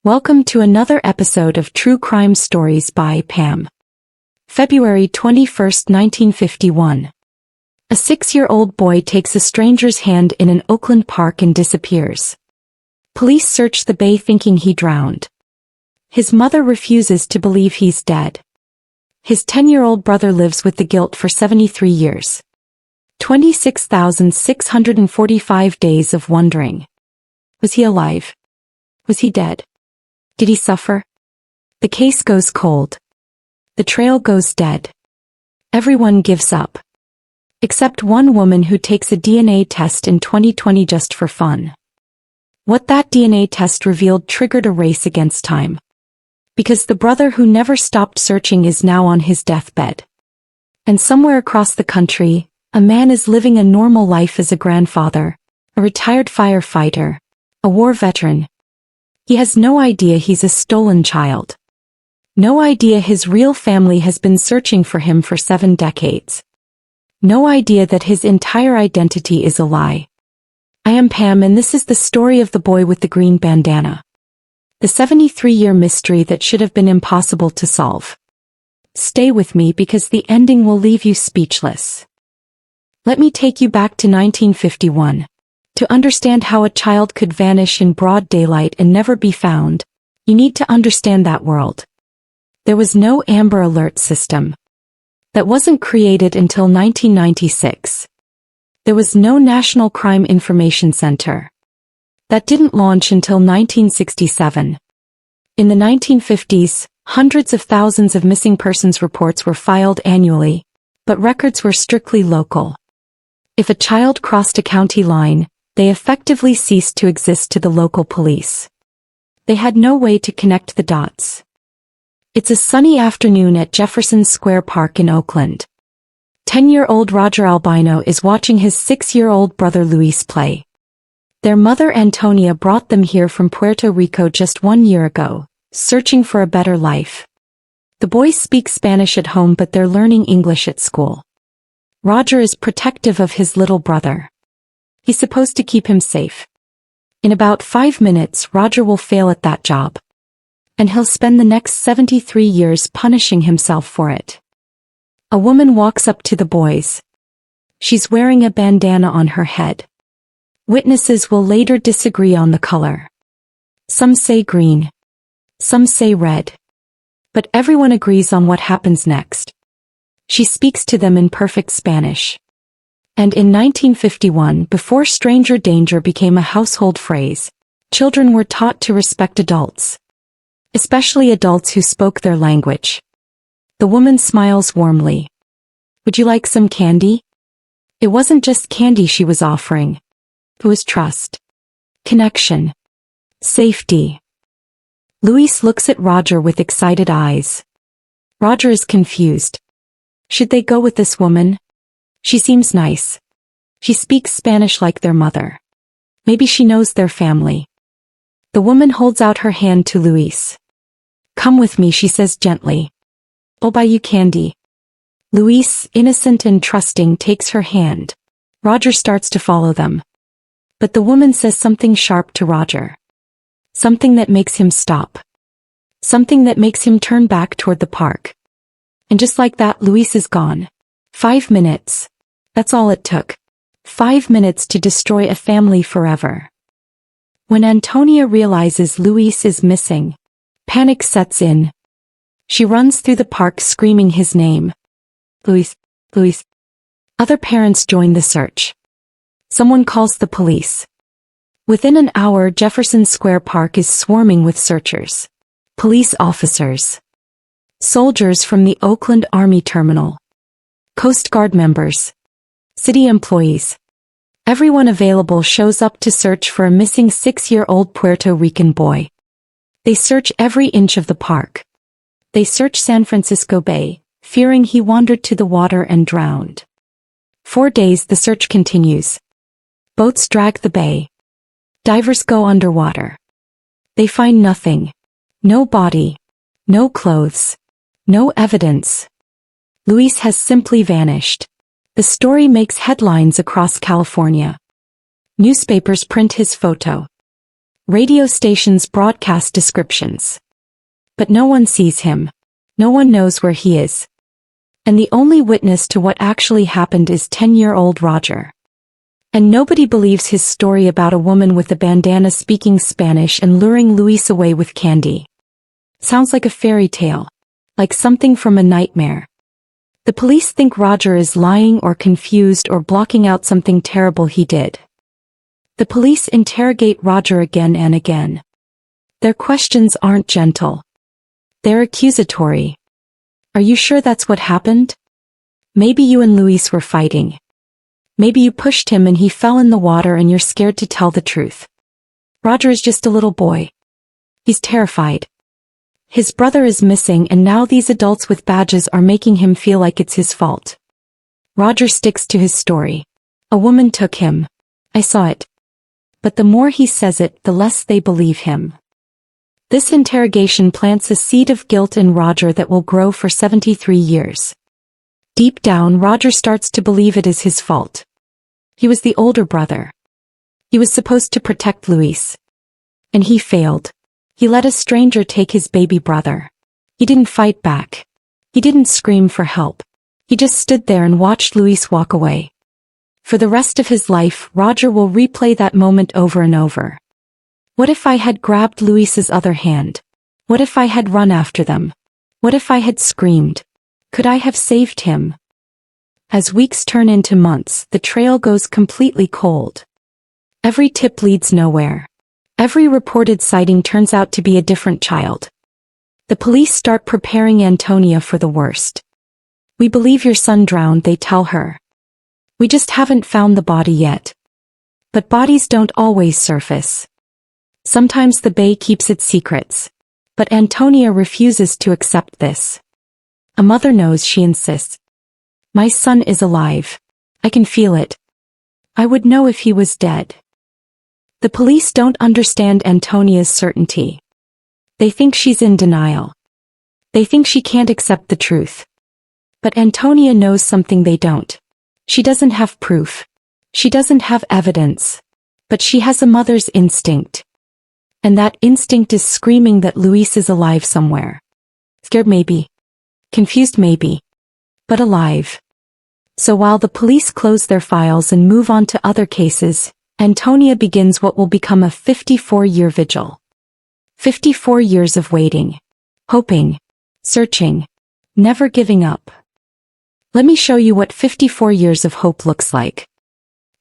Welcome to another episode of True Crime Stories by Pam. February 21, 1951. A 6-year-old boy takes a stranger's hand in an Oakland park and disappears. Police search the bay thinking he drowned. His mother refuses to believe he's dead. His 10-year-old brother lives with the guilt for 73 years. 26,645 days of wondering. Was he alive? Was he dead? Did he suffer? The case goes cold. The trail goes dead. Everyone gives up. Except one woman who takes a DNA test in 2020 just for fun. What that DNA test revealed triggered a race against time. Because the brother who never stopped searching is now on his deathbed. And somewhere across the country, a man is living a normal life as a grandfather, a retired firefighter, a war veteran. He has no idea he's a stolen child. No idea his real family has been searching for him for 7 decades. No idea that his entire identity is a lie. I am Pam and this is the story of the boy with the green bandana. The 73-year mystery that should have been impossible to solve. Stay with me because the ending will leave you speechless. Let me take you back to 1951. To understand how a child could vanish in broad daylight and never be found, you need to understand that world. There was no Amber Alert system. That wasn't created until 1996. There was no National Crime Information Center. That didn't launch until 1967. In the 1950s, hundreds of thousands of missing persons reports were filed annually, but records were strictly local. If a child crossed a county line, they effectively ceased to exist to the local police. They had no way to connect the dots. It's a sunny afternoon at Jefferson Square Park in Oakland. 10-year-old Roger Albino is watching his 6-year-old brother Luis play. Their mother Antonia brought them here from Puerto Rico just 1 year ago, searching for a better life. The boys speak Spanish at home but they're learning English at school. Roger is protective of his little brother. He's supposed to keep him safe. In about 5 minutes, Roger will fail at that job. And he'll spend the next 73 years punishing himself for it. A woman walks up to the boys. She's wearing a bandana on her head. Witnesses will later disagree on the color. Some say green. Some say red. But everyone agrees on what happens next. She speaks to them in perfect Spanish. And in 1951, before stranger danger became a household phrase, children were taught to respect adults. Especially adults who spoke their language. The woman smiles warmly. Would you like some candy? It wasn't just candy she was offering. It was trust. Connection. Safety. Luis looks at Roger with excited eyes. Roger is confused. Should they go with this woman? She seems nice. She speaks Spanish like their mother. Maybe she knows their family. The woman holds out her hand to Luis. Come with me, she says gently. I'll buy you candy. Luis, innocent and trusting, takes her hand. Roger starts to follow them. But the woman says something sharp to Roger. Something that makes him stop. Something that makes him turn back toward the park. And just like that, Luis is gone. 5 minutes. That's all it took. 5 minutes to destroy a family forever. When Antonia realizes Luis is missing, panic sets in. She runs through the park screaming his name. Luis, Luis. Other parents join the search. Someone calls the police. Within an hour, Jefferson Square Park is swarming with searchers. Police officers. Soldiers from the Oakland Army Terminal. Coast Guard members. City employees. Everyone available shows up to search for a missing 6-year-old Puerto Rican boy. They search every inch of the park. They search San Francisco Bay, fearing he wandered to the water and drowned. 4 days the search continues. Boats drag the bay. Divers go underwater. They find nothing. No body. No clothes. No evidence. Luis has simply vanished. The story makes headlines across California. Newspapers print his photo. Radio stations broadcast descriptions. But no one sees him. No one knows where he is. And the only witness to what actually happened is 10-year-old Roger. And nobody believes his story about a woman with a bandana speaking Spanish and luring Luis away with candy. Sounds like a fairy tale. Like something from a nightmare. The police think Roger is lying or confused or blocking out something terrible he did. The police interrogate Roger again and again. Their questions aren't gentle. They're accusatory. Are you sure that's what happened? Maybe you and Luis were fighting. Maybe you pushed him and he fell in the water and you're scared to tell the truth. Roger is just a little boy. He's terrified. His brother is missing and now these adults with badges are making him feel like it's his fault. Roger sticks to his story. A woman took him. I saw it. But the more he says it, the less they believe him. This interrogation plants a seed of guilt in Roger that will grow for 73 years. Deep down, Roger starts to believe it is his fault. He was the older brother. He was supposed to protect Luis. And he failed. He let a stranger take his baby brother. He didn't fight back. He didn't scream for help. He just stood there and watched Luis walk away. For the rest of his life, Roger will replay that moment over and over. What if I had grabbed Luis's other hand? What if I had run after them? What if I had screamed? Could I have saved him? As weeks turn into months, the trail goes completely cold. Every tip leads nowhere. Every reported sighting turns out to be a different child. The police start preparing Antonia for the worst. We believe your son drowned, they tell her. We just haven't found the body yet. But bodies don't always surface. Sometimes the bay keeps its secrets. But Antonia refuses to accept this. A mother knows, she insists. My son is alive. I can feel it. I would know if he was dead. The police don't understand Antonia's certainty. They think she's in denial. They think she can't accept the truth. But Antonia knows something they don't. She doesn't have proof. She doesn't have evidence. But she has a mother's instinct. And that instinct is screaming that Luis is alive somewhere. Scared maybe. Confused maybe. But alive. So while the police close their files and move on to other cases, Antonia begins what will become a 54-year vigil. 54 years of waiting. Hoping. Searching. Never giving up. Let me show you what 54 years of hope looks like.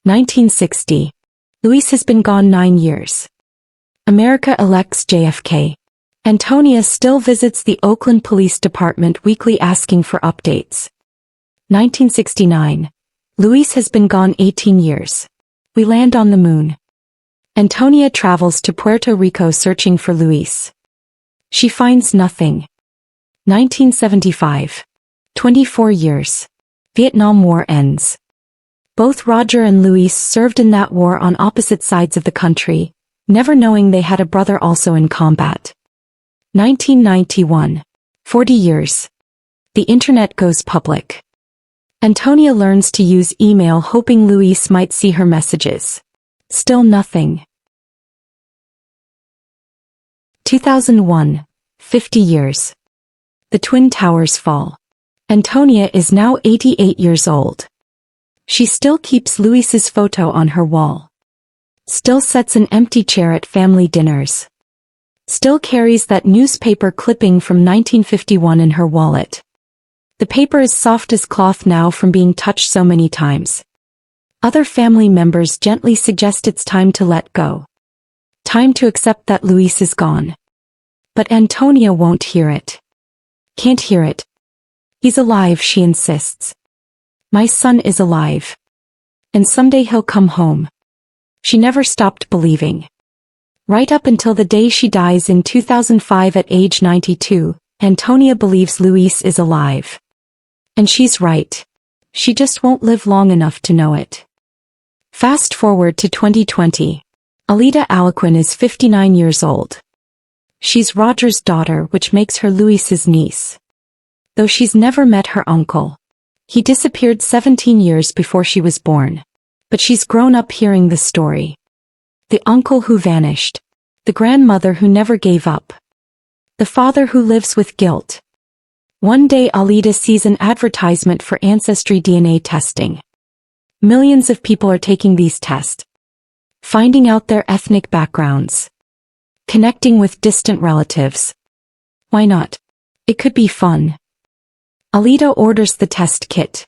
1960. Luis has been gone 9 years. America elects JFK. Antonia still visits the Oakland Police Department weekly asking for updates. 1969. Luis has been gone 18 years. We land on the moon. Antonia travels to Puerto Rico searching for Luis. She finds nothing. 1975. 24 years. Vietnam War ends. Both Roger and Luis served in that war on opposite sides of the country, never knowing they had a brother also in combat. 1991. 40 years. The internet goes public. Antonia learns to use email hoping Luis might see her messages. Still nothing. 2001. 50 years. The Twin Towers fall. Antonia is now 88 years old. She still keeps Luis's photo on her wall. Still sets an empty chair at family dinners. Still carries that newspaper clipping from 1951 in her wallet. The paper is soft as cloth now from being touched so many times. Other family members gently suggest it's time to let go. Time to accept that Luis is gone. But Antonia won't hear it. Can't hear it. He's alive, she insists. My son is alive. And someday he'll come home. She never stopped believing. Right up until the day she dies in 2005 at age 92, Antonia believes Luis is alive. And she's right. She just won't live long enough to know it. Fast forward to 2020. Alida Aliquin is 59 years old. She's Roger's daughter, which makes her Luis's niece. Though she's never met her uncle. He disappeared 17 years before she was born. But she's grown up hearing the story. The uncle who vanished. The grandmother who never gave up. The father who lives with guilt. One day Alida sees an advertisement for ancestry DNA testing. Millions of people are taking these tests, finding out their ethnic backgrounds, connecting with distant relatives. Why not? It could be fun. Alida orders the test kit.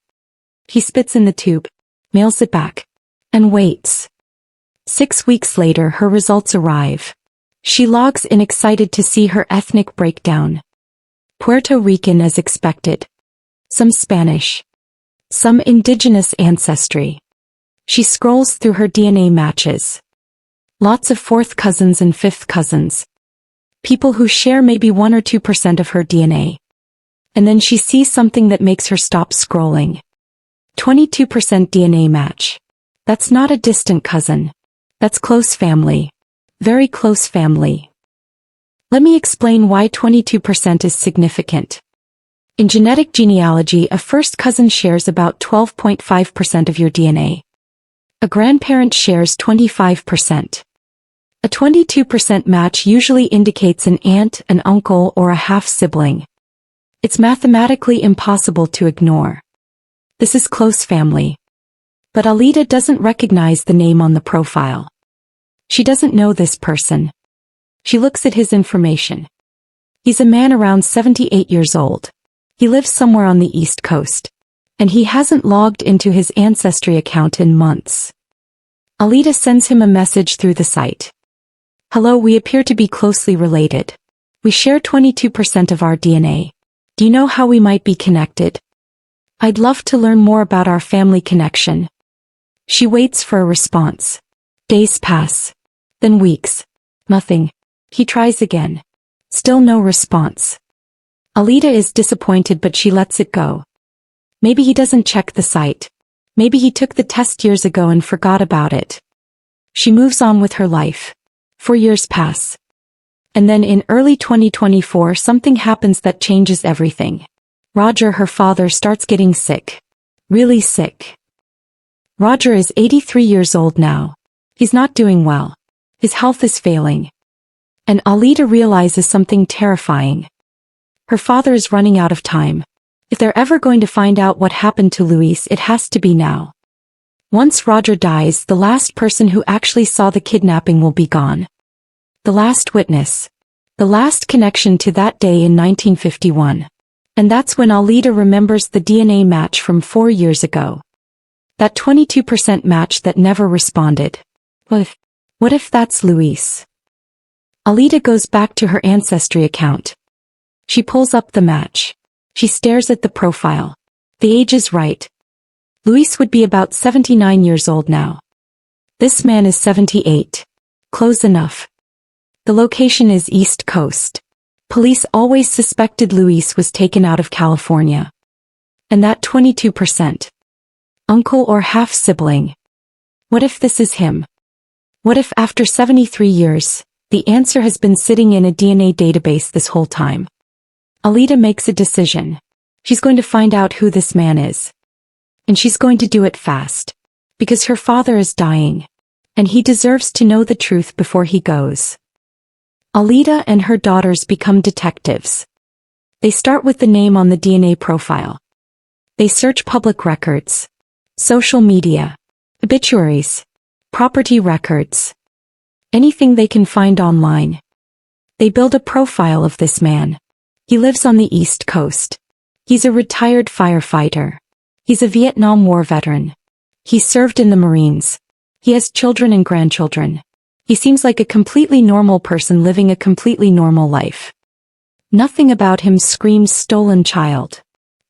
He spits in the tube, mails it back, and waits. 6 weeks later her results arrive. She logs in excited to see her ethnic breakdown. Puerto Rican as expected. Some Spanish. Some indigenous ancestry. She scrolls through her DNA matches. Lots of fourth cousins and fifth cousins. People who share maybe 1 or 2% of her DNA. And then she sees something that makes her stop scrolling. 22% DNA match. That's not a distant cousin. That's close family. Very close family. Let me explain why 22% is significant. In genetic genealogy, a first cousin shares about 12.5% of your DNA. A grandparent shares 25%. A 22% match usually indicates an aunt, an uncle, or a half-sibling. It's mathematically impossible to ignore. This is close family. But Alida doesn't recognize the name on the profile. She doesn't know this person. She looks at his information. He's a man around 78 years old. He lives somewhere on the East Coast. And he hasn't logged into his Ancestry account in months. Alida sends him a message through the site. Hello, we appear to be closely related. We share 22% of our DNA. Do you know how we might be connected? I'd love to learn more about our family connection. She waits for a response. Days pass. Then weeks. Nothing. He tries again. Still no response. Alida is disappointed, but she lets it go. Maybe he doesn't check the site. Maybe he took the test years ago and forgot about it. She moves on with her life. 4 years pass. And then in early 2024 something happens that changes everything. Roger, her father, starts getting sick. Really sick. Roger is 83 years old now. He's not doing well. His health is failing. And Alida realizes something terrifying. Her father is running out of time. If they're ever going to find out what happened to Luis, it has to be now. Once Roger dies, the last person who actually saw the kidnapping will be gone. The last witness. The last connection to that day in 1951. And that's when Alida remembers the DNA match from 4 years ago. That 22% match that never responded. What if that's Luis? Alida goes back to her Ancestry account. She pulls up the match. She stares at the profile. The age is right. Luis would be about 79 years old now. This man is 78. Close enough. The location is East Coast. Police always suspected Luis was taken out of California. And that 22%. Uncle or half-sibling. What if this is him? What if after 73 years, the answer has been sitting in a DNA database this whole time? Alida makes a decision. She's going to find out who this man is. And she's going to do it fast. Because her father is dying. And he deserves to know the truth before he goes. Alida and her daughters become detectives. They start with the name on the DNA profile. They search public records, social media, obituaries, property records, anything they can find online. They build a profile of this man. He lives on the East Coast. He's a retired firefighter. He's a Vietnam War veteran. He served in the Marines. He has children and grandchildren. He seems like a completely normal person living a completely normal life. Nothing about him screams stolen child.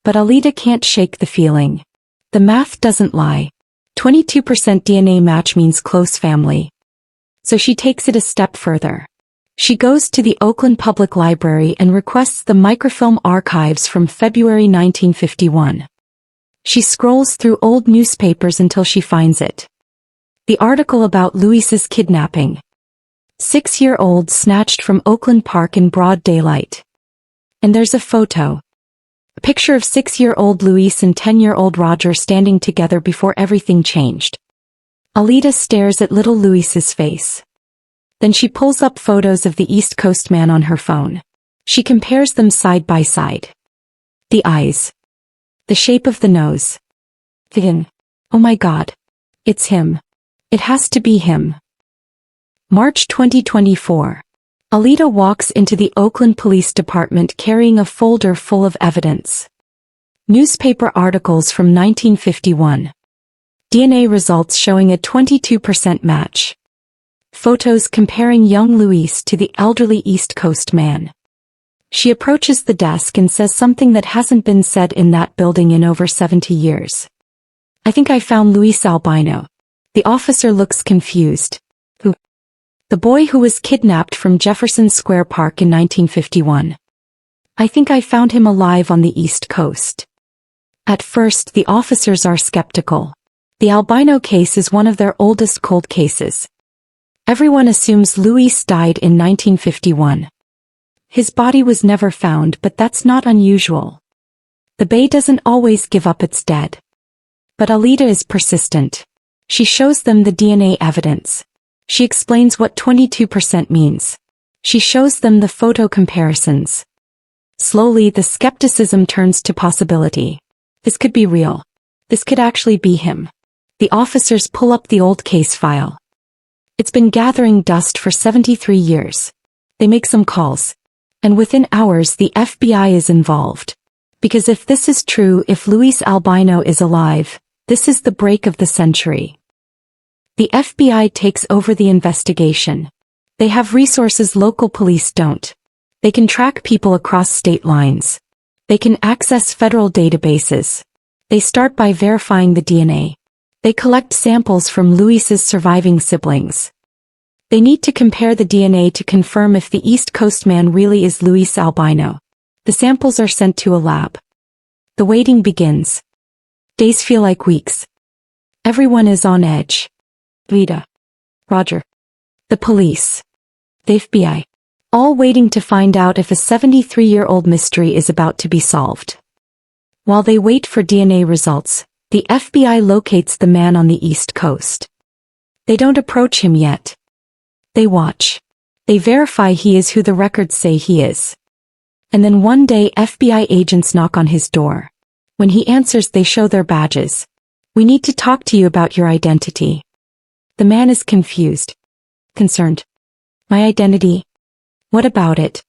But Alida can't shake the feeling. The math doesn't lie. 22% DNA match means close family. So she takes it a step further. She goes to the Oakland Public Library and requests the microfilm archives from February 1951. She scrolls through old newspapers until she finds it. The article about Luis's kidnapping. 6-year-old snatched from Oakland Park in broad daylight. And there's a photo. A picture of 6-year-old Luis and 10-year-old Roger standing together before everything changed. Alida stares at little Luis's face. Then she pulls up photos of the East Coast man on her phone. She compares them side by side. The eyes. The shape of the nose. Oh my God. It's him. It has to be him. March 2024. Alida walks into the Oakland Police Department carrying a folder full of evidence. Newspaper articles from 1951. DNA results showing a 22% match. Photos comparing young Luis to the elderly East Coast man. She approaches the desk and says something that hasn't been said in that building in over 70 years. I think I found Luis Albino. The officer looks confused. Who? The boy who was kidnapped from Jefferson Square Park in 1951. I think I found him alive on the East Coast. At first, the officers are skeptical. The Albino case is one of their oldest cold cases. Everyone assumes Luis died in 1951. His body was never found, but that's not unusual. The Bay doesn't always give up its dead. But Alida is persistent. She shows them the DNA evidence. She explains what 22% means. She shows them the photo comparisons. Slowly, the skepticism turns to possibility. This could be real. This could actually be him. The officers pull up the old case file. It's been gathering dust for 73 years. They make some calls. And within hours the FBI is involved. Because if this is true, if Luis Albino is alive, this is the break of the century. The FBI takes over the investigation. They have resources local police don't. They can track people across state lines. They can access federal databases. They start by verifying the DNA. They collect samples from Luis's surviving siblings. They need to compare the DNA to confirm if the East Coast man really is Luis Albino. The samples are sent to a lab. The waiting begins. Days feel like weeks. Everyone is on edge. Rita. Roger. The police. The FBI. All waiting to find out if a 73-year-old mystery is about to be solved. While they wait for DNA results, the FBI locates the man on the East Coast. They don't approach him yet. They watch. They verify he is who the records say he is. And then one day FBI agents knock on his door. When he answers, they show their badges. We need to talk to you about your identity. The man is confused. Concerned. My identity? What about it?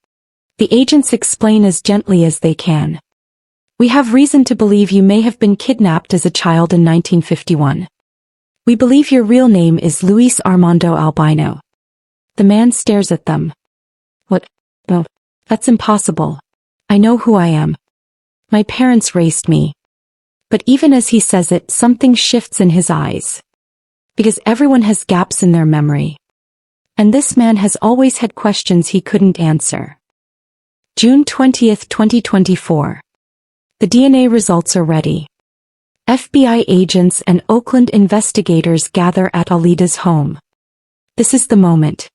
The agents explain as gently as they can. We have reason to believe you may have been kidnapped as a child in 1951. We believe your real name is Luis Armando Albino. The man stares at them. What? No, that's impossible. I know who I am. My parents raised me. But even as he says it, something shifts in his eyes. Because everyone has gaps in their memory. And this man has always had questions he couldn't answer. June 20th, 2024. The DNA results are ready. FBI agents and Oakland investigators gather at Alida's home. This is the moment.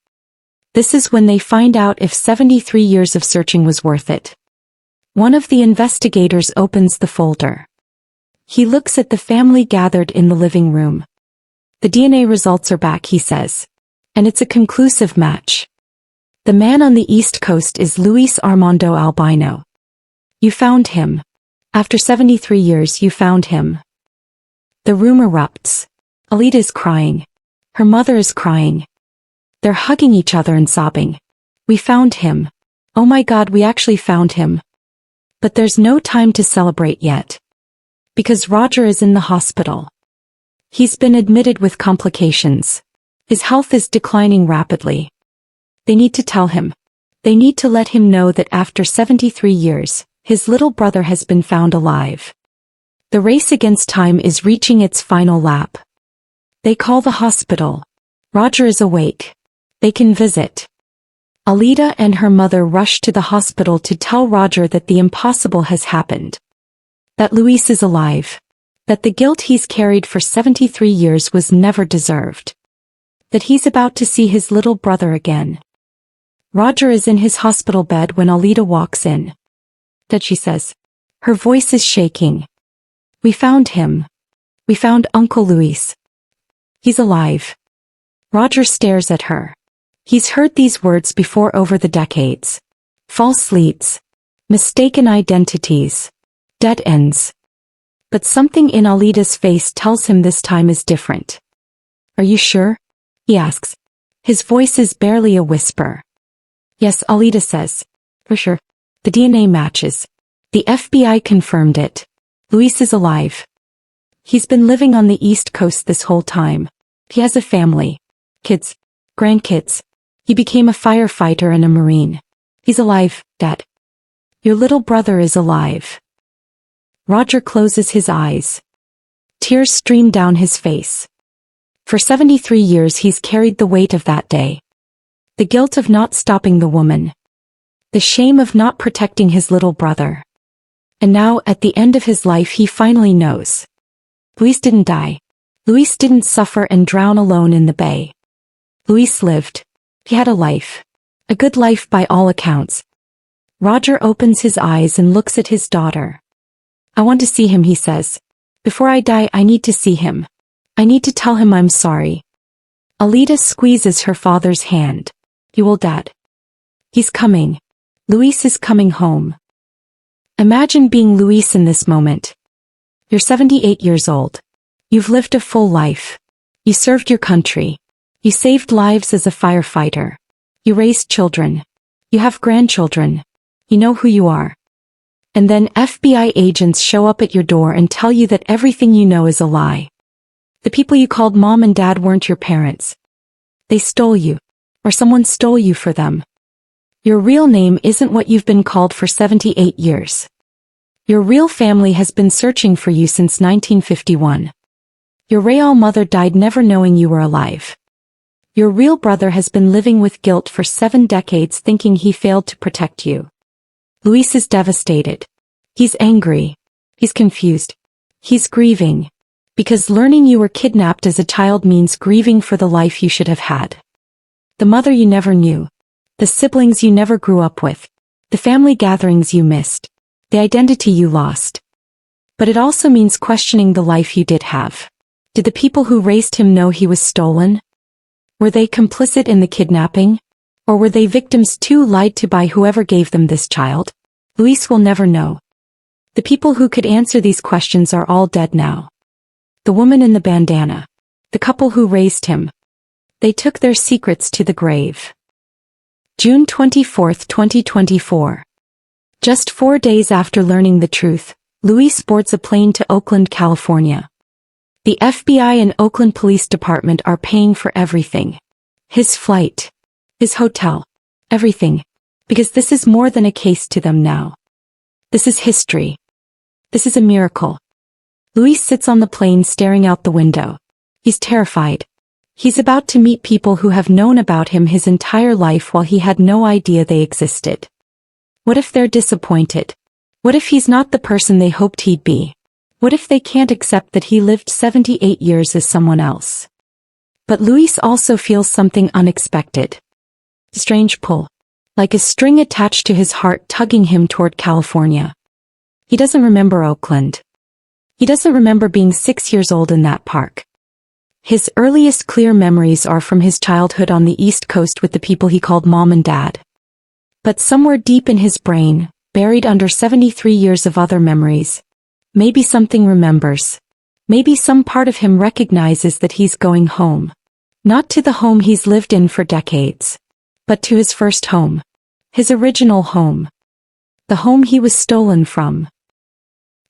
This is when they find out if 73 years of searching was worth it. One of the investigators opens the folder. He looks at the family gathered in the living room. The DNA results are back, he says. And it's a conclusive match. The man on the East Coast is Luis Armando Albino. You found him. After 73 years, you found him. The room erupts. Alida is crying. Her mother is crying. They're hugging each other and sobbing. We found him. Oh my God, we actually found him. But there's no time to celebrate yet. Because Roger is in the hospital. He's been admitted with complications. His health is declining rapidly. They need to tell him. They need to let him know that after 73 years, his little brother has been found alive. The race against time is reaching its final lap. They call the hospital. Roger is awake. They can visit. Alida and her mother rush to the hospital to tell Roger that the impossible has happened. That Luis is alive. That the guilt he's carried for 73 years was never deserved. That he's about to see his little brother again. Roger is in his hospital bed when Alida walks in. That she says. Her voice is shaking. We found him. We found Uncle Luis. He's alive. Roger stares at her. He's heard these words before over the decades. False leads. Mistaken identities. Dead ends. But something in Alida's face tells him this time is different. Are you sure? He asks. His voice is barely a whisper. Yes, Alida says. For sure. The DNA matches. The FBI confirmed it. Luis is alive. He's been living on the East Coast this whole time. He has a family. Kids. Grandkids. He became a firefighter and a Marine. He's alive, Dad. Your little brother is alive. Roger closes his eyes. Tears stream down his face. For 73 years he's carried the weight of that day. The guilt of not stopping the woman. The shame of not protecting his little brother. And now, at the end of his life, he finally knows. Luis didn't die. Luis didn't suffer and drown alone in the bay. Luis lived. He had a life. A good life by all accounts. Roger opens his eyes and looks at his daughter. I want to see him, he says. Before I die, I need to see him. I need to tell him I'm sorry. Alida squeezes her father's hand. You will, Dad. He's coming. Luis is coming home. Imagine being Luis in this moment. You're 78 years old. You've lived a full life. You served your country. You saved lives as a firefighter. You raised children. You have grandchildren. You know who you are. And then FBI agents show up at your door and tell you that everything you know is a lie. The people you called mom and dad weren't your parents. They stole you. Or someone stole you for them. Your real name isn't what you've been called for 78 years. Your real family has been searching for you since 1951. Your real mother died never knowing you were alive. Your real brother has been living with guilt for 7 decades thinking he failed to protect you. Luis is devastated. He's angry. He's confused. He's grieving. Because learning you were kidnapped as a child means grieving for the life you should have had. The mother you never knew. The siblings you never grew up with. The family gatherings you missed. The identity you lost. But it also means questioning the life you did have. Did the people who raised him know he was stolen? Were they complicit in the kidnapping? Or were they victims too lied to by whoever gave them this child? Luis will never know. The people who could answer these questions are all dead now. The woman in the bandana. The couple who raised him. They took their secrets to the grave. June 24, 2024. Just 4 days after learning the truth, Luis boards a plane to Oakland, California. The FBI and Oakland Police Department are paying for everything. His flight. His hotel. Everything. Because this is more than a case to them now. This is history. This is a miracle. Luis sits on the plane staring out the window. He's terrified. He's about to meet people who have known about him his entire life while he had no idea they existed. What if they're disappointed? What if he's not the person they hoped he'd be? What if they can't accept that he lived 78 years as someone else? But Luis also feels something unexpected. A strange pull. Like a string attached to his heart tugging him toward California. He doesn't remember Oakland. He doesn't remember being 6 years old in that park. His earliest clear memories are from his childhood on the East Coast with the people he called mom and dad. But somewhere deep in his brain, buried under 73 years of other memories, maybe something remembers. Maybe some part of him recognizes that he's going home. Not to the home he's lived in for decades, but to his first home. His original home. The home he was stolen from.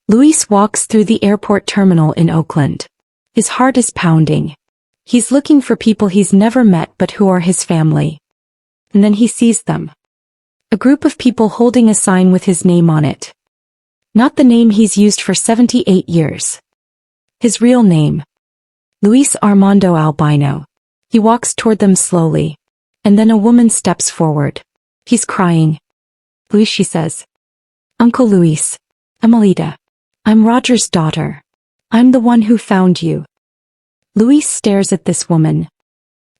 Luis walks through the airport terminal in Oakland. His heart is pounding. He's looking for people he's never met but who are his family. And then he sees them. A group of people holding a sign with his name on it. Not the name he's used for 78 years. His real name. Luis Armando Albino. He walks toward them slowly. And then a woman steps forward. He's crying. Luis, she says. Uncle Luis. I'm Alida. I'm Roger's daughter. I'm the one who found you. Luis stares at this woman.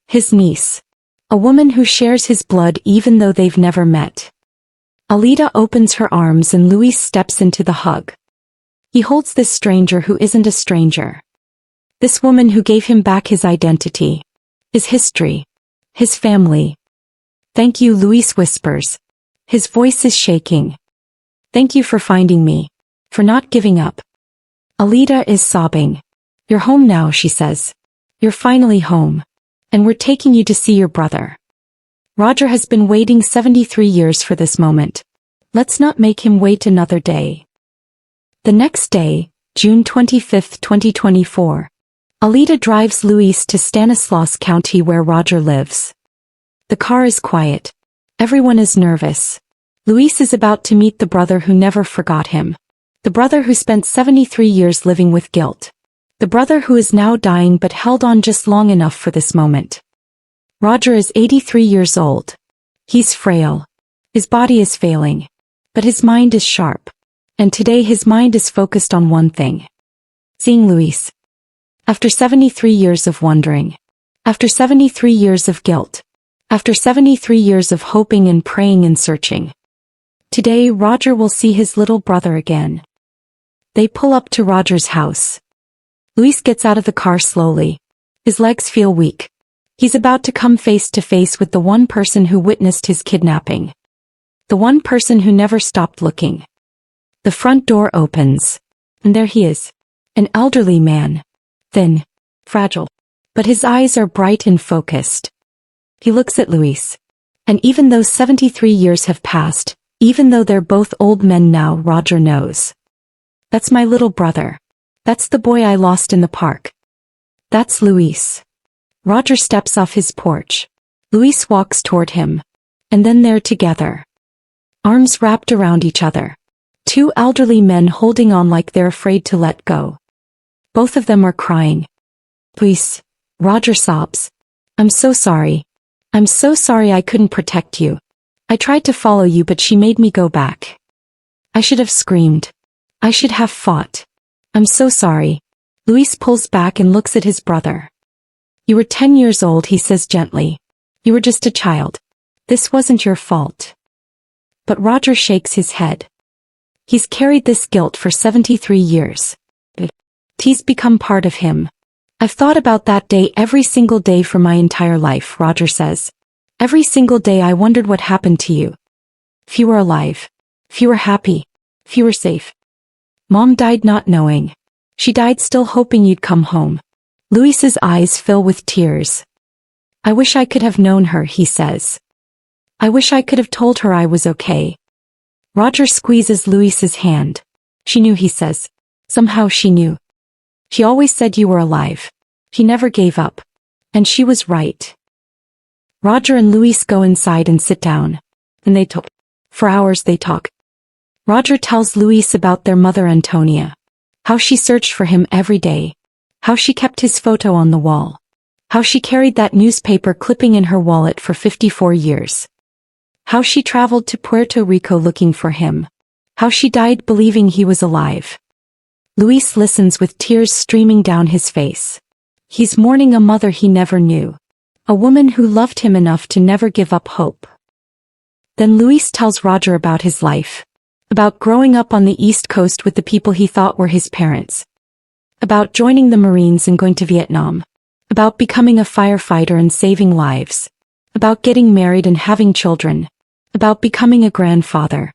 His niece. A woman who shares his blood even though they've never met. Alida opens her arms and Luis steps into the hug. He holds this stranger who isn't a stranger. This woman who gave him back his identity. His history. His family. Thank you, Luis whispers. His voice is shaking. Thank you for finding me. For not giving up. Alida is sobbing. You're home now, she says. You're finally home. And we're taking you to see your brother. Roger has been waiting 73 years for this moment. Let's not make him wait another day. The next day, June 25, 2024. Alida drives Luis to Stanislaus County where Roger lives. The car is quiet. Everyone is nervous. Luis is about to meet the brother who never forgot him. The brother who spent 73 years living with guilt. The brother who is now dying but held on just long enough for this moment. Roger is 83 years old. He's frail. His body is failing. But his mind is sharp. And today his mind is focused on one thing. Seeing Luis. After 73 years of wondering. After 73 years of guilt. After 73 years of hoping and praying and searching. Today Roger will see his little brother again. They pull up to Roger's house. Luis gets out of the car slowly. His legs feel weak. He's about to come face to face with the one person who witnessed his kidnapping. The one person who never stopped looking. The front door opens. And there he is. An elderly man. Thin. Fragile. But his eyes are bright and focused. He looks at Luis. And even though 73 years have passed, even though they're both old men now, Roger knows. That's my little brother. That's the boy I lost in the park. That's Luis. Roger steps off his porch. Luis walks toward him. And then they're together. Arms wrapped around each other. Two elderly men holding on like they're afraid to let go. Both of them are crying. Luis. Roger sobs. I'm so sorry. I'm so sorry I couldn't protect you. I tried to follow you but she made me go back. I should have screamed. I should have fought. I'm so sorry. Luis pulls back and looks at his brother. You were 10 years old, he says gently. You were just a child. This wasn't your fault. But Roger shakes his head. He's carried this guilt for 73 years. It's become part of him. I've thought about that day every single day for my entire life, Roger says. Every single day I wondered what happened to you. If you were alive. If you were happy. If you were safe. Mom died not knowing. She died still hoping you'd come home. Luis's eyes fill with tears. I wish I could have known her, he says. I wish I could have told her I was okay. Roger squeezes Luis's hand. She knew, he says. Somehow she knew. She always said you were alive. She never gave up. And she was right. Roger and Luis go inside and sit down. And they talk. For hours they talk. Roger tells Luis about their mother Antonia. How she searched for him every day. How she kept his photo on the wall. How she carried that newspaper clipping in her wallet for 54 years. How she traveled to Puerto Rico looking for him. How she died believing he was alive. Luis listens with tears streaming down his face. He's mourning a mother he never knew. A woman who loved him enough to never give up hope. Then Luis tells Roger about his life. About growing up on the East Coast with the people he thought were his parents. About joining the Marines and going to Vietnam. About becoming a firefighter and saving lives. About getting married and having children. About becoming a grandfather.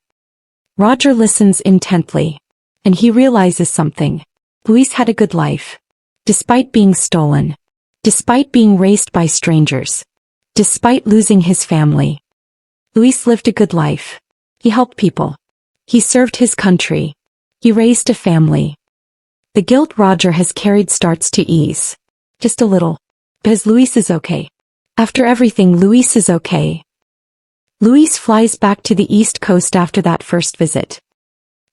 Roger listens intently. And he realizes something. Luis had a good life. Despite being stolen. Despite being raised by strangers. Despite losing his family. Luis lived a good life. He helped people. He served his country. He raised a family. The guilt Roger has carried starts to ease. Just a little. Because Luis is okay. After everything, Luis is okay. Luis flies back to the East Coast after that first visit.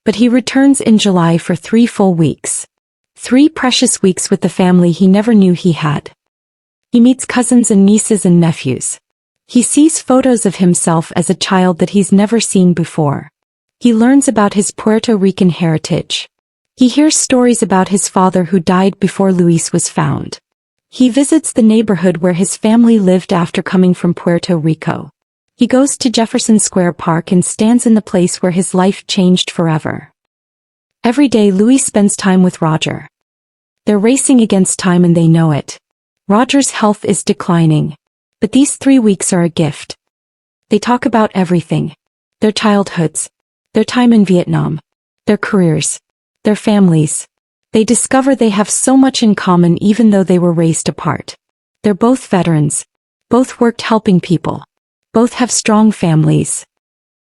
But he returns in July for 3 full weeks. 3 precious weeks with the family he never knew he had. He meets cousins and nieces and nephews. He sees photos of himself as a child that he's never seen before. He learns about his Puerto Rican heritage. He hears stories about his father who died before Luis was found. He visits the neighborhood where his family lived after coming from Puerto Rico. He goes to Jefferson Square Park and stands in the place where his life changed forever. Every day Luis spends time with Roger. They're racing against time and they know it. Roger's health is declining. But these 3 weeks are a gift. They talk about everything. Their childhoods. Their time in Vietnam. Their careers. Their families. They discover they have so much in common even though they were raised apart. They're both veterans. Both worked helping people. Both have strong families.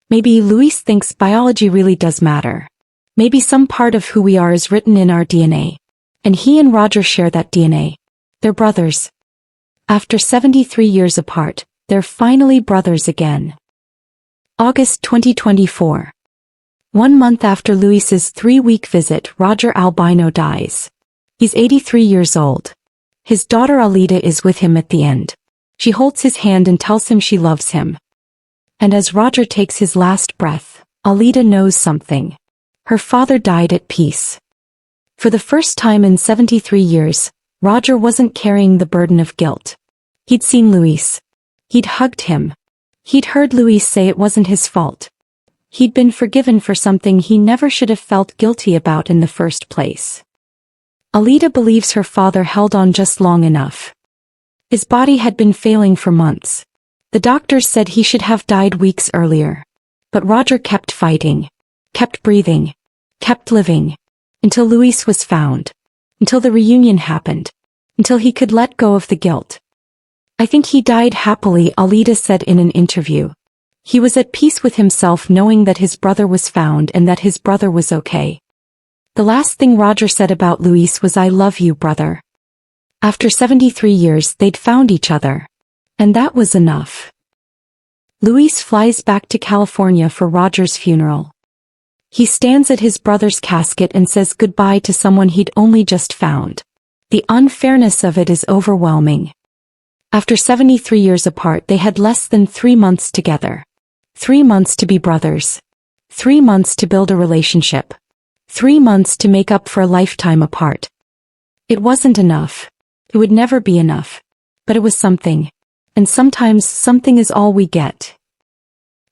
Maybe Luis thinks biology really does matter. Maybe some part of who we are is written in our DNA. And he and Roger share that DNA. They're brothers. After 73 years apart, they're finally brothers again. August 2024. 1 month after Luis's 3-week visit, Roger Albino dies. He's 83 years old. His daughter Alida is with him at the end. She holds his hand and tells him she loves him. And as Roger takes his last breath, Alida knows something. Her father died at peace. For the first time in 73 years, Roger wasn't carrying the burden of guilt. He'd seen Luis. He'd hugged him. He'd heard Luis say it wasn't his fault. He'd been forgiven for something he never should have felt guilty about in the first place. Alida believes her father held on just long enough. His body had been failing for months. The doctors said he should have died weeks earlier. But Roger kept fighting, kept breathing, kept living, until Luis was found, until the reunion happened, until he could let go of the guilt. I think he died happily, Alida said in an interview. He was at peace with himself knowing that his brother was found and that his brother was okay. The last thing Roger said about Luis was, "I love you, brother." After 73 years, they'd found each other. And that was enough. Luis flies back to California for Roger's funeral. He stands at his brother's casket and says goodbye to someone he'd only just found. The unfairness of it is overwhelming. After 73 years apart, they had less than 3 months together. 3 months to be brothers. 3 months to build a relationship. 3 months to make up for a lifetime apart. It wasn't enough. It would never be enough. But it was something. And sometimes something is all we get.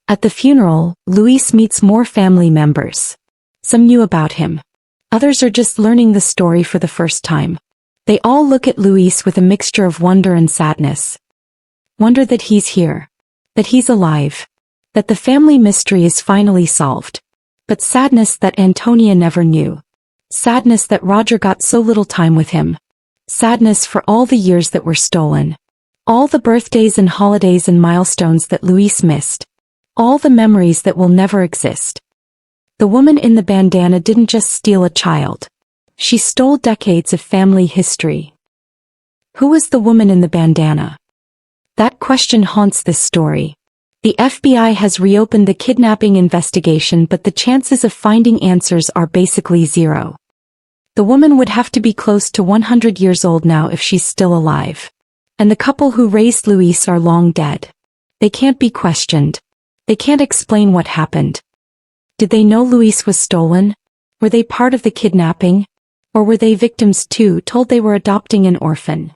At the funeral, Luis meets more family members. Some knew about him. Others are just learning the story for the first time. They all look at Luis with a mixture of wonder and sadness. Wonder that he's here. That he's alive. That the family mystery is finally solved. But sadness that Antonia never knew. Sadness that Roger got so little time with him. Sadness for all the years that were stolen. All the birthdays and holidays and milestones that Luis missed. All the memories that will never exist. The woman in the bandana didn't just steal a child. She stole decades of family history. Who was the woman in the bandana? That question haunts this story. The FBI has reopened the kidnapping investigation, but the chances of finding answers are basically zero. The woman would have to be close to 100 years old now if she's still alive. And the couple who raised Luis are long dead. They can't be questioned. They can't explain what happened. Did they know Luis was stolen? Were they part of the kidnapping? Or were they victims too, told they were adopting an orphan?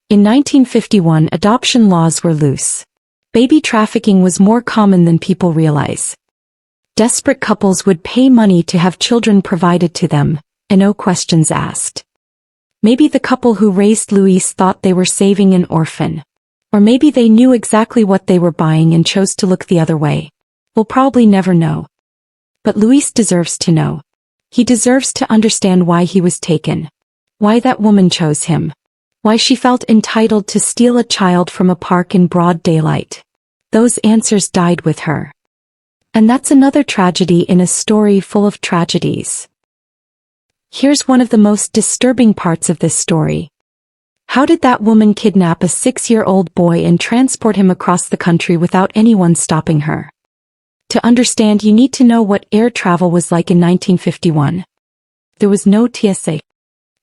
In 1951, adoption laws were loose. Baby trafficking was more common than people realize. Desperate couples would pay money to have children provided to them, and no questions asked. Maybe the couple who raised Luis thought they were saving an orphan. Or maybe they knew exactly what they were buying and chose to look the other way. We'll probably never know. But Luis deserves to know. He deserves to understand why he was taken. Why that woman chose him. Why she felt entitled to steal a child from a park in broad daylight. Those answers died with her. And that's another tragedy in a story full of tragedies. Here's one of the most disturbing parts of this story. How did that woman kidnap a 6-year-old boy and transport him across the country without anyone stopping her? To understand, you need to know what air travel was like in 1951. There was no TSA.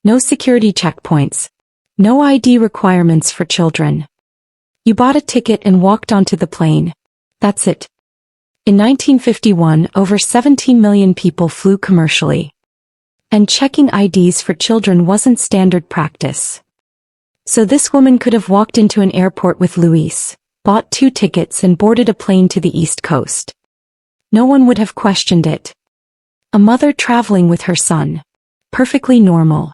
No security checkpoints. No ID requirements for children. You bought a ticket and walked onto the plane. That's it. In 1951, over 17 million people flew commercially. And checking IDs for children wasn't standard practice. So this woman could have walked into an airport with Luis, bought 2 tickets and boarded a plane to the East Coast. No one would have questioned it. A mother traveling with her son. Perfectly normal.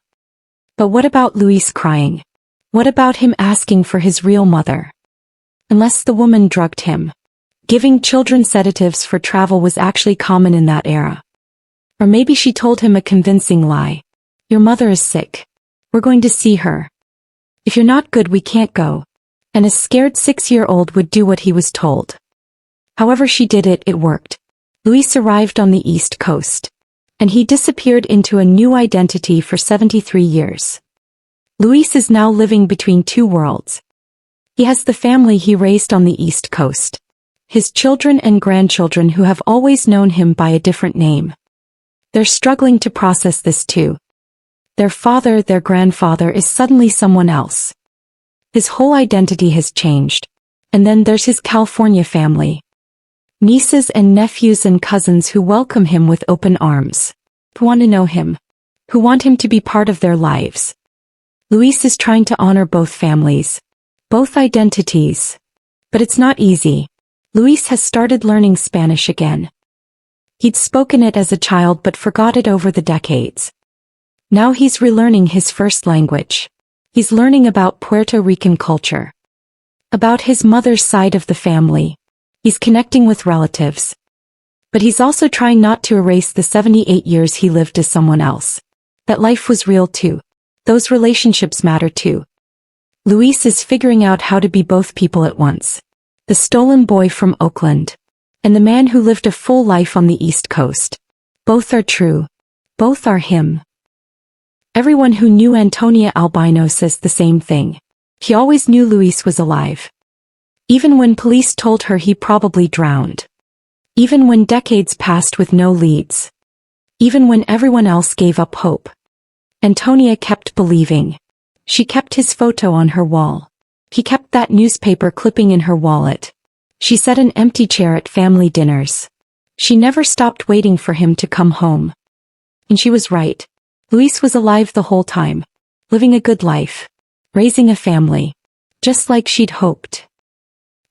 But what about Luis crying? What about him asking for his real mother? Unless the woman drugged him. Giving children sedatives for travel was actually common in that era. Or maybe she told him a convincing lie. Your mother is sick. We're going to see her. If you're not good, we can't go. And a scared 6-year-old would do what he was told. However she did it, it worked. Luis arrived on the East Coast. And he disappeared into a new identity for 73 years. Luis is now living between two worlds. He has the family he raised on the East Coast. His children and grandchildren who have always known him by a different name. They're struggling to process this too. Their father, their grandfather, is suddenly someone else. His whole identity has changed. And then there's his California family. Nieces and nephews and cousins who welcome him with open arms. Who want to know him. Who want him to be part of their lives. Luis is trying to honor both families. Both identities. But it's not easy. Luis has started learning Spanish again. He'd spoken it as a child but forgot it over the decades. Now he's relearning his first language. He's learning about Puerto Rican culture. About his mother's side of the family. He's connecting with relatives. But he's also trying not to erase the 78 years he lived as someone else. That life was real too. Those relationships matter too. Luis is figuring out how to be both people at once. The stolen boy from Oakland. And the man who lived a full life on the East Coast. Both are true. Both are him. Everyone who knew Antonia Albino says the same thing. He always knew Luis was alive. Even when police told her he probably drowned. Even when decades passed with no leads. Even when everyone else gave up hope. Antonia kept believing. She kept his photo on her wall. He kept that newspaper clipping in her wallet. She sat an empty chair at family dinners. She never stopped waiting for him to come home. And she was right. Luis was alive the whole time. Living a good life. Raising a family. Just like she'd hoped.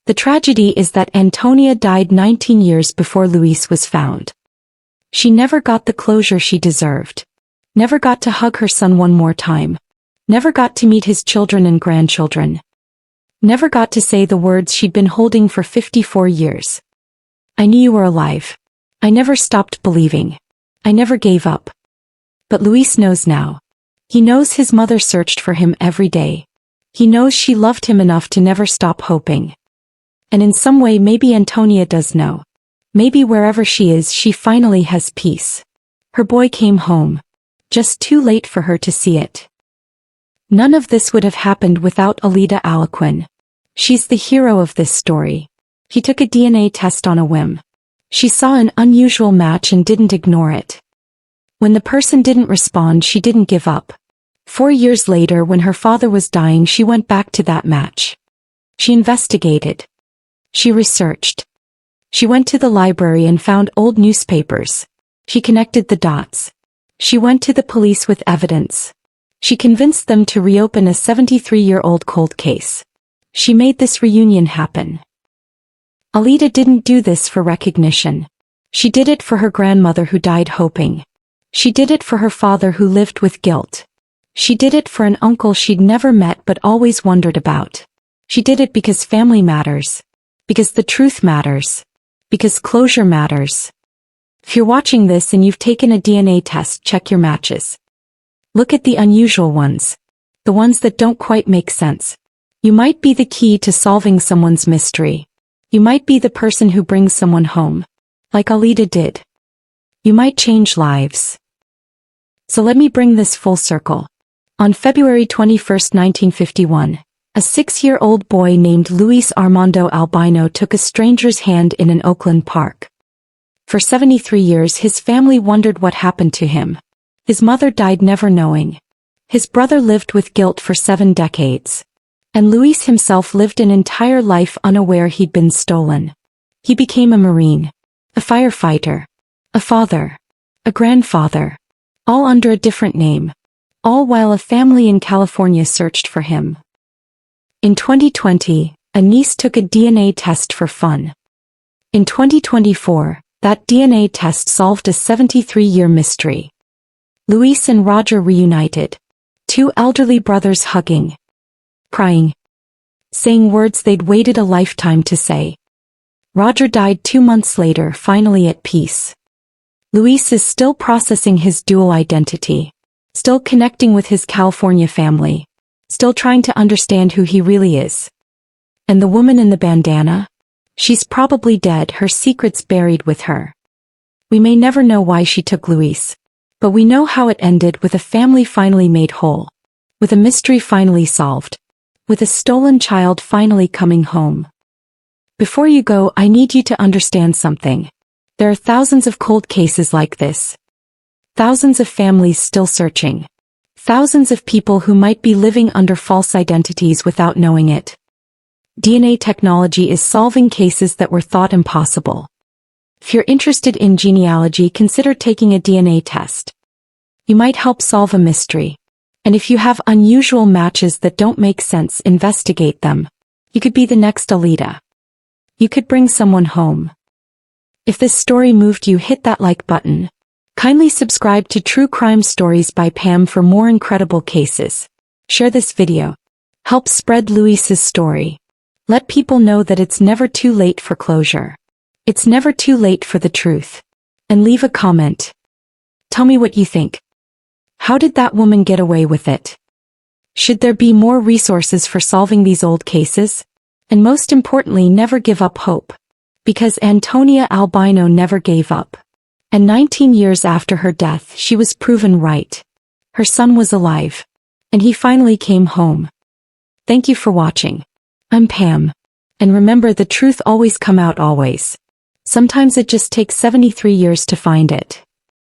The tragedy is that Antonia died 19 years before Luis was found. She never got the closure she deserved. Never got to hug her son one more time. Never got to meet his children and grandchildren. Never got to say the words she'd been holding for 54 years. I knew you were alive. I never stopped believing. I never gave up. But Luis knows now. He knows his mother searched for him every day. He knows she loved him enough to never stop hoping. And in some way maybe Antonia does know. Maybe wherever she is she finally has peace. Her boy came home. Just too late for her to see it. None of this would have happened without Alida Alaquin. She's the hero of this story. He took a DNA test on a whim. She saw an unusual match and didn't ignore it. When the person didn't respond, she didn't give up. 4 years later, when her father was dying, she went back to that match. She investigated. She researched. She went to the library and found old newspapers. She connected the dots. She went to the police with evidence. She convinced them to reopen a 73-year-old cold case. She made this reunion happen. Alida didn't do this for recognition. She did it for her grandmother who died hoping. She did it for her father who lived with guilt. She did it for an uncle she'd never met but always wondered about. She did it because family matters. Because the truth matters. Because closure matters. If you're watching this and you've taken a DNA test, check your matches. Look at the unusual ones. The ones that don't quite make sense. You might be the key to solving someone's mystery. You might be the person who brings someone home. Like Alida did. You might change lives. So let me bring this full circle. On February 21, 1951, a 6-year-old boy named Luis Armando Albino took a stranger's hand in an Oakland park. For 73 years his family wondered what happened to him. His mother died never knowing. His brother lived with guilt for 7 decades. And Luis himself lived an entire life unaware he'd been stolen. He became a Marine, a firefighter, a father, a grandfather, all under a different name, all while a family in California searched for him. In 2020, a niece took a DNA test for fun. In 2024, that DNA test solved a 73-year mystery. Luis and Roger reunited. 2 elderly brothers hugging. Crying. Saying words they'd waited a lifetime to say. Roger died 2 months later, finally at peace. Luis is still processing his dual identity, still connecting with his California family, still trying to understand who he really is. And the woman in the bandana? She's probably dead, her secrets buried with her. We may never know why she took Luis, but we know how it ended, with a family finally made whole, with a mystery finally solved, with a stolen child finally coming home. Before you go, I need you to understand something. There are thousands of cold cases like this. Thousands of families still searching. Thousands of people who might be living under false identities without knowing it. DNA technology is solving cases that were thought impossible. If you're interested in genealogy, consider taking a DNA test. You might help solve a mystery. And if you have unusual matches that don't make sense, investigate them. You could be the next Alita. You could bring someone home. If this story moved you, hit that like button. Kindly subscribe to True Crime Stories by Pam for more incredible cases. Share this video. Help spread Luis's story. Let people know that it's never too late for closure. It's never too late for the truth. And leave a comment. Tell me what you think. How did that woman get away with it? Should there be more resources for solving these old cases? And most importantly, never give up hope. Because Antonia Albino never gave up. And 19 years after her death, she was proven right. Her son was alive. And he finally came home. Thank you for watching. I'm Pam. And remember, the truth always come out always. Sometimes it just takes 73 years to find it.